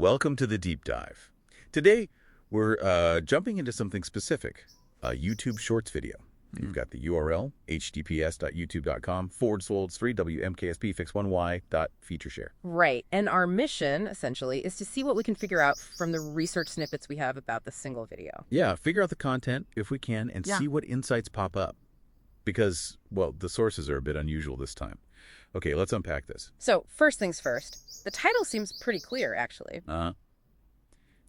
welcome to the deep dive. Today, we're jumping into something specific, a YouTube Shorts video. You've got the URL, https://youtube.com/3wmkspfix1y.featureshare. Right. And our mission, essentially, is to see what we can figure out from the research snippets we have about the single video. Yeah, figure out the content, if we can, and see what insights pop up. Because, well, the sources are a bit unusual this time. Okay, let's unpack this. So, first things first. The title seems pretty clear, actually.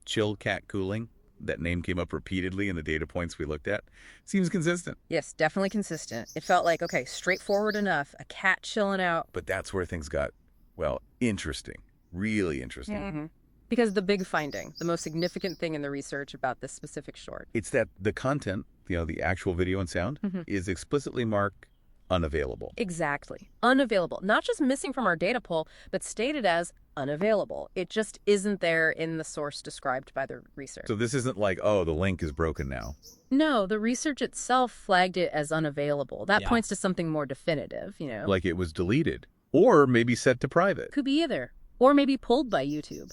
Chill cat cooling. That name came up repeatedly in the data points we looked at. Seems consistent. Yes, definitely consistent. It felt like, okay, straightforward enough. A cat chilling out. But that's where things got, well, interesting. Really interesting. Mm-hmm. Because the big finding, the most significant thing in the research about this specific short. It's that the content, the actual video and sound, is explicitly marked unavailable. Exactly. Unavailable. Not just missing from our data pool, but stated as unavailable. It just isn't there in the source described by the research. So this isn't like, oh, the link is broken now. No, the research itself flagged it as unavailable. That points to something more definitive, Like it was deleted. Or maybe set to private. Could be either. Or maybe pulled by YouTube.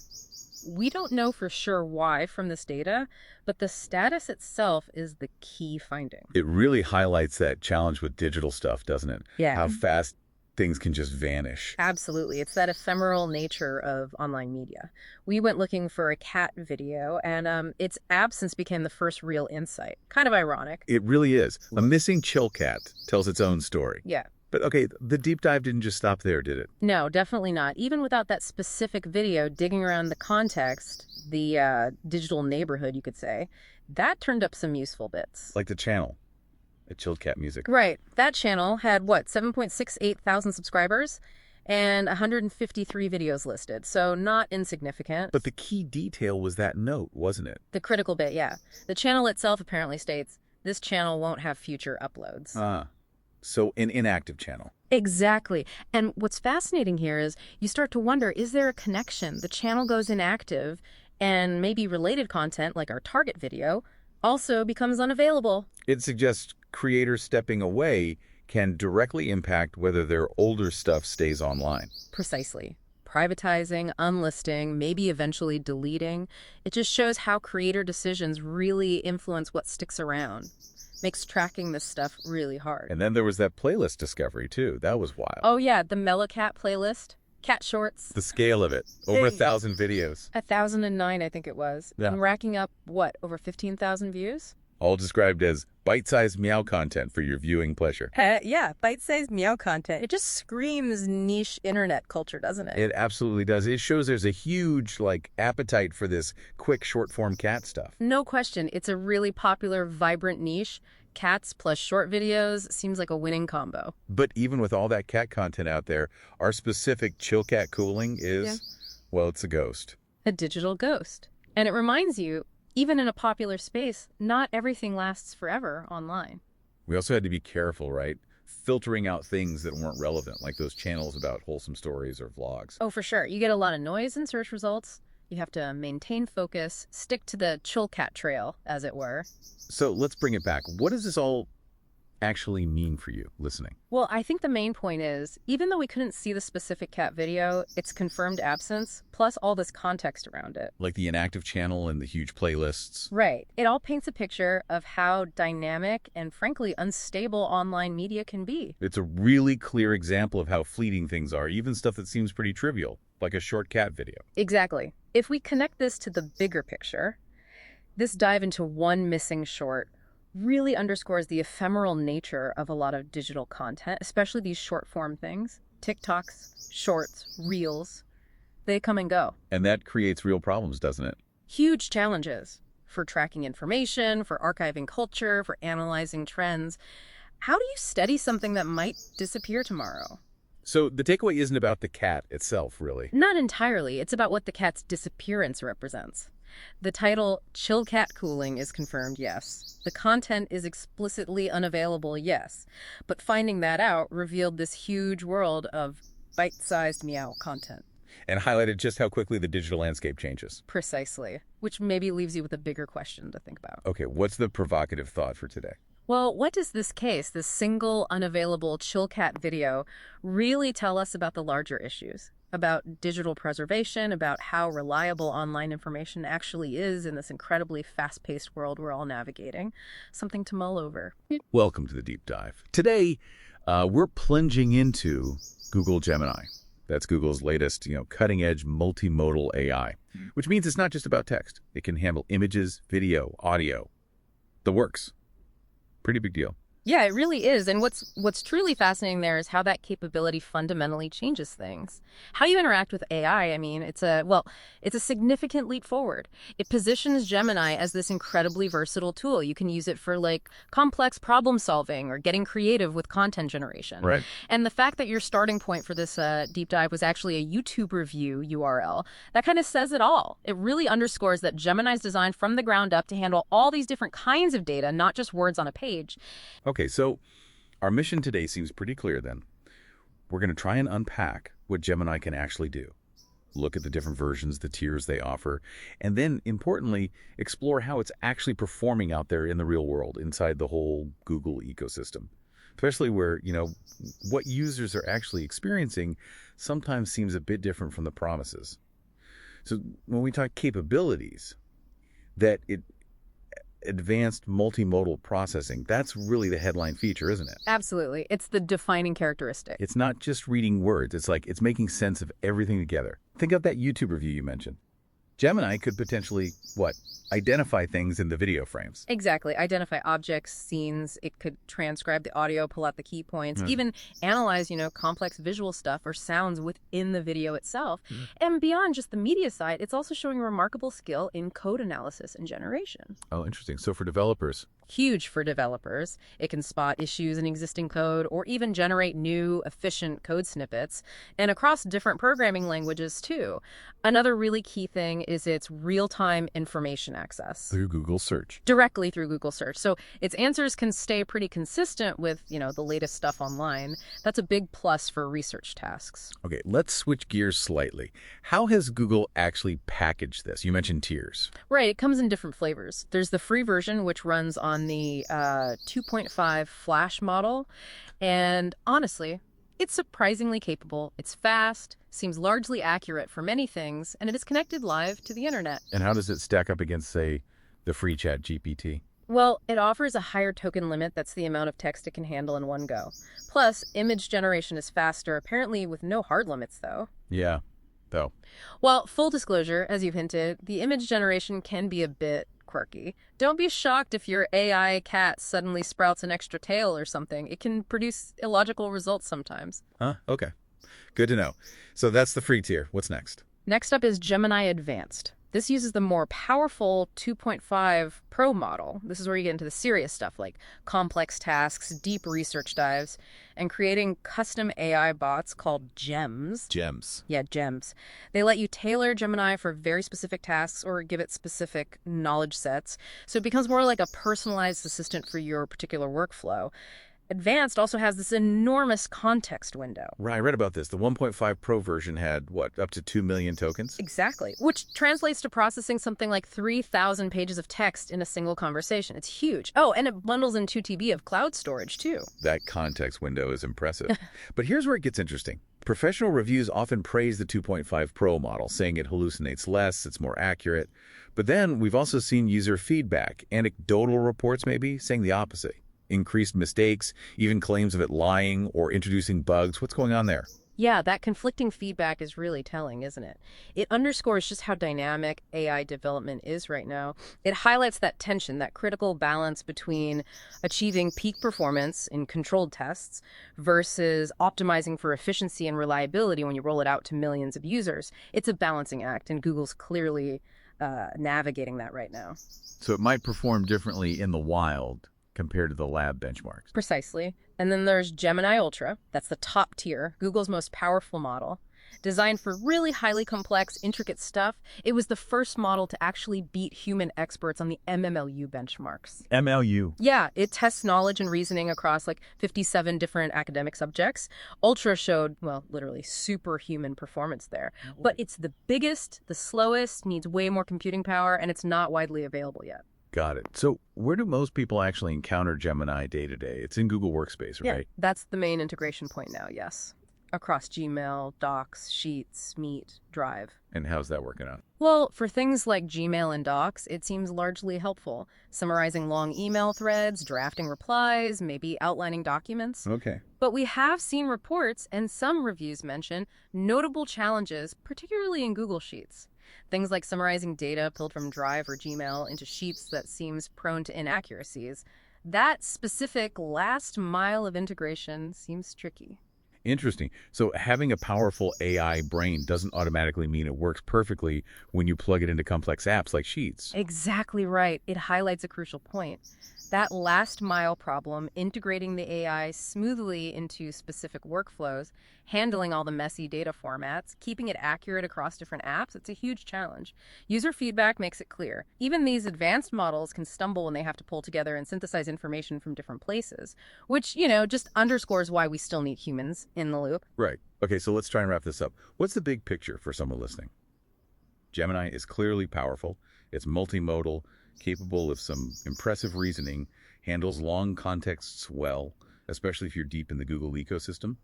We don't know for sure why from this data, but the status itself is the key finding. It really highlights that challenge with digital stuff, doesn't it? Yeah. How fast things can just vanish. Absolutely. It's that ephemeral nature of online media. We went looking for a cat video, and its absence became the first real insight. Kind of ironic. It really is. A missing chill cat tells its own story. Yeah. But okay, the deep dive didn't just stop there, did it? No, definitely not. Even without that specific video, digging around the context, the digital neighborhood, you could say, that turned up some useful bits. Like the channel at Chilled Cat Music. Right. That channel had, 7.68 thousand subscribers and 153 videos listed, so not insignificant. But the key detail was that note, wasn't it? The critical bit, yeah. The channel itself apparently states, this channel won't have future uploads. So an inactive channel. Exactly. And what's fascinating here is you start to wonder, is there a connection? The channel goes inactive and maybe related content, like our target video, also becomes unavailable. It suggests creators stepping away can directly impact whether their older stuff stays online. Precisely. Privatizing, unlisting, maybe eventually deleting. It just shows how creator decisions really influence what sticks around. Makes tracking this stuff really hard. And then there was that playlist discovery, too. That was wild. Oh, yeah, the Mellow Cat playlist. Cat Shorts. The scale of it. Over 1,000 videos. 1,009, I think it was. Yeah. And racking up, over 15,000 views? All described as bite-sized meow content for your viewing pleasure. Yeah, bite-sized meow content. It just screams niche internet culture, doesn't it? It absolutely does. It shows there's a huge, appetite for this quick, short-form cat stuff. No question. It's a really popular, vibrant niche. Cats plus short videos seems like a winning combo. But even with all that cat content out there, our specific chill cat cooling is, well, it's a ghost. A digital ghost. And it reminds you, even in a popular space, not everything lasts forever online. We also had to be careful, right? Filtering out things that weren't relevant, like those channels about wholesome stories or vlogs. Oh, for sure. You get a lot of noise in search results. You have to maintain focus, stick to the chill cat trail, as it were. So let's bring it back. What does this all actually mean for you listening? Well, I think the main point is, even though we couldn't see the specific cat video, its confirmed absence, plus all this context around it. Like the inactive channel and the huge playlists. Right. It all paints a picture of how dynamic and frankly unstable online media can be. It's a really clear example of how fleeting things are, even stuff that seems pretty trivial, like a short cat video. Exactly. If we connect this to the bigger picture, this dive into one missing short really underscores the ephemeral nature of a lot of digital content, especially these short form things. TikToks, shorts, reels, they come and go. And that creates real problems, doesn't it? Huge challenges for tracking information, for archiving culture, for analyzing trends. How do you study something that might disappear tomorrow? So the takeaway isn't about the cat itself, really. Not entirely. It's about what the cat's disappearance represents. The title, Chill Cat Cooling, is confirmed, yes. The content is explicitly unavailable, yes. But finding that out revealed this huge world of bite-sized meow content. And highlighted just how quickly the digital landscape changes. Precisely. Which maybe leaves you with a bigger question to think about. Okay, what's the provocative thought for today? Well, what does this case, this single unavailable chill cat video, really tell us about the larger issues? about digital preservation, about how reliable online information actually is in this incredibly fast-paced world we're all navigating. Something to mull over. Welcome to the Deep Dive. Today, we're plunging into Google Gemini. That's Google's latest, cutting-edge multimodal AI, which means it's not just about text. It can handle images, video, audio, the works. Pretty big deal. Yeah, it really is. And what's truly fascinating there is how that capability fundamentally changes things. How you interact with AI, I mean, it's a significant leap forward. It positions Gemini as this incredibly versatile tool. You can use it for complex problem solving or getting creative with content generation. Right. And the fact that your starting point for this deep dive was actually a YouTube review URL, that kind of says it all. It really underscores that Gemini's designed from the ground up to handle all these different kinds of data, not just words on a page. Okay, so our mission today seems pretty clear then. We're going to try and unpack what Gemini can actually do. Look at the different versions, the tiers they offer, and then, importantly, explore how it's actually performing out there in the real world, inside the whole Google ecosystem. Especially where, what users are actually experiencing sometimes seems a bit different from the promises. So when we talk capabilities, that advanced multimodal processing, that's really the headline feature, isn't it? Absolutely. It's the defining characteristic. It's not just reading words. It's making sense of everything together. Think of that YouTube review you mentioned. Gemini could potentially, identify things in the video frames. Exactly. Identify objects, scenes. It could transcribe the audio, pull out the key points, even analyze, complex visual stuff or sounds within the video itself. And beyond just the media side, it's also showing remarkable skill in code analysis and generation. Oh, interesting. So for developers, huge for developers. It can spot issues in existing code or even generate new, efficient code snippets, and across different programming languages, too. Another really key thing is its real-time information access. Through Google Search. Directly through Google Search. So its answers can stay pretty consistent with, the latest stuff online. That's a big plus for research tasks. Okay, let's switch gears slightly. How has Google actually packaged this? You mentioned tiers. Right, it comes in different flavors. There's the free version, which runs on the 2.5 Flash model. And honestly, it's surprisingly capable. It's fast, seems largely accurate for many things, and it is connected live to the internet. And how does it stack up against, say, the free Chat GPT? Well, it offers a higher token limit. That's the amount of text it can handle in one go. Plus, image generation is faster, apparently with no hard limits, though. Yeah, though. Well, full disclosure, as you've hinted, the image generation can be a bit quirky. Don't be shocked if your AI cat suddenly sprouts an extra tail or something. It can produce illogical results sometimes. Huh? Okay. Good to know. So that's the free tier. What's next? Next up is Gemini Advanced. This uses the more powerful 2.5 Pro model. This is where you get into the serious stuff like complex tasks, deep research dives, and creating custom AI bots called gems. Gems. Yeah, gems. They let you tailor Gemini for very specific tasks or give it specific knowledge sets. So it becomes more like a personalized assistant for your particular workflow. Advanced also has this enormous context window. Right, I read about this. The 1.5 Pro version had, up to 2 million tokens? Exactly, which translates to processing something like 3,000 pages of text in a single conversation. It's huge. Oh, and it bundles in 2 TB of cloud storage, too. That context window is impressive. But here's where it gets interesting. Professional reviews often praise the 2.5 Pro model, saying it hallucinates less, it's more accurate. But then we've also seen user feedback, anecdotal reports maybe, saying the opposite. Increased mistakes, even claims of it lying or introducing bugs. What's going on there? Yeah, that conflicting feedback is really telling, isn't it? It underscores just how dynamic AI development is right now. It highlights that tension, that critical balance between achieving peak performance in controlled tests versus optimizing for efficiency and reliability when you roll it out to millions of users. It's a balancing act, and Google's clearly navigating that right now. So it might perform differently in the wild compared to the lab benchmarks. Precisely. And then there's Gemini Ultra. That's the top tier, Google's most powerful model. Designed for really highly complex, intricate stuff, it was the first model to actually beat human experts on the MMLU benchmarks. MLU? Yeah, it tests knowledge and reasoning across 57 different academic subjects. Ultra showed, literally superhuman performance there. But it's the biggest, the slowest, needs way more computing power, and it's not widely available yet. Got it. So where do most people actually encounter Gemini day to day? It's in Google Workspace, right? Yeah, that's the main integration point now, yes. across Gmail, Docs, Sheets, Meet, Drive. And how's that working out? Well, for things like Gmail and Docs, it seems largely helpful, summarizing long email threads, drafting replies, maybe outlining documents. Okay. But we have seen reports and some reviews mention notable challenges, particularly in Google Sheets. Things like summarizing data pulled from Drive or Gmail into Sheets that seems prone to inaccuracies. That specific last mile of integration seems tricky. Interesting. So having a powerful AI brain doesn't automatically mean it works perfectly when you plug it into complex apps like Sheets. Exactly right. It highlights a crucial point. That last mile problem, integrating the AI smoothly into specific workflows, handling all the messy data formats, keeping it accurate across different apps, it's a huge challenge. User feedback makes it clear. Even these advanced models can stumble when they have to pull together and synthesize information from different places, which, just underscores why we still need humans in the loop. Right. Okay, so let's try and wrap this up. What's the big picture for someone listening? Gemini is clearly powerful. It's multimodal, capable of some impressive reasoning, handles long contexts well, especially if you're deep in the Google ecosystem.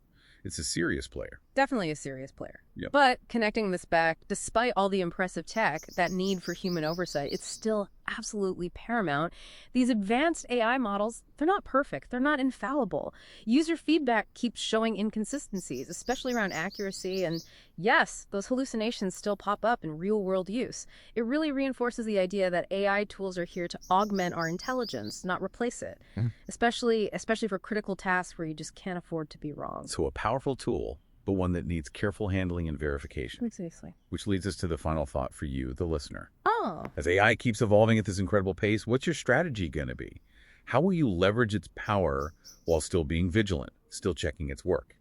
It's a serious player. Definitely a serious player. Yep. But connecting this back, despite all the impressive tech, that need for human oversight, it's still absolutely paramount. These advanced AI models, they're not perfect. They're not infallible. User feedback keeps showing inconsistencies, especially around accuracy. And yes, those hallucinations still pop up in real-world use. It really reinforces the idea that AI tools are here to augment our intelligence, not replace it, especially for critical tasks where you just can't afford to be wrong. So a powerful tool, but one that needs careful handling and verification. Exactly. Which leads us to the final thought for you, the listener. Oh. As AI keeps evolving at this incredible pace, what's your strategy going to be? How will you leverage its power while still being vigilant, still checking its work?